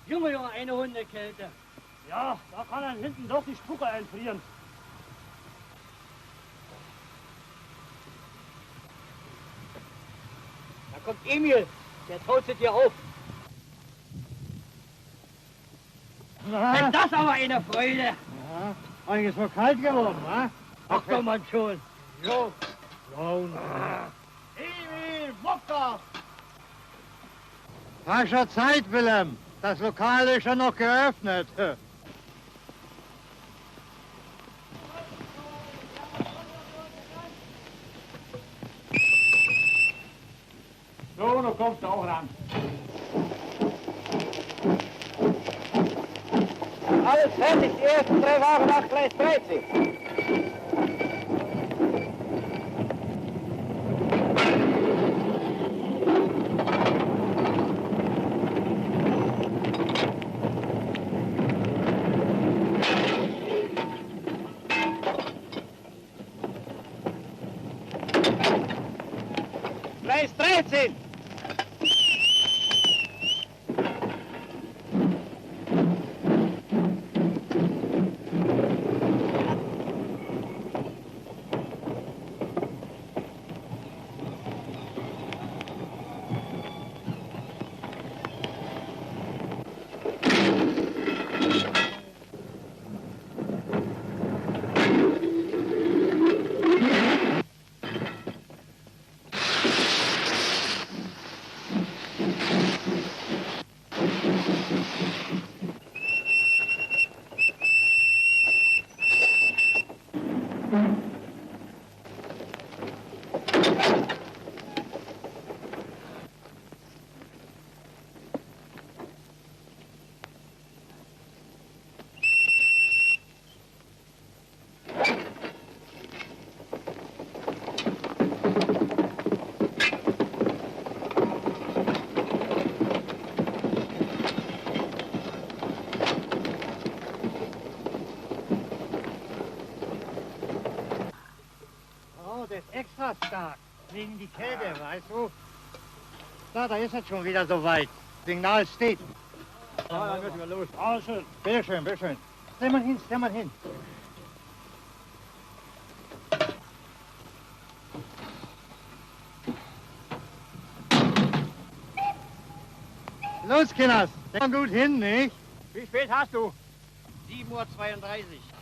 Junge, eine Hundekälte. Ja, da kann dann hinten doch die Spucke einfrieren. Da kommt Emil, der taustet dir auf. Na? Ist das aber eine Freude. Ja, eigentlich ist so kalt geworden, wa? Ach doch mal schon. Jo. Emil, Mucker! Falscher Zeit, Willem. Das Lokal ist schon noch geöffnet. So, da kommst du auch ran. Alles fertig, die ersten 3 Wagen nach Gleis 13. Gleis 13! Extra stark, wegen die Kälte, weißt du? Da ist es schon wieder soweit. Signal steht. Ja, dann müssen wir los. Ah, schön. Bitteschön, bitteschön. Stell mal hin, stell mal hin. Los, Kinders, denk mal gut hin, nicht? Wie spät hast du? 7:32 Uhr.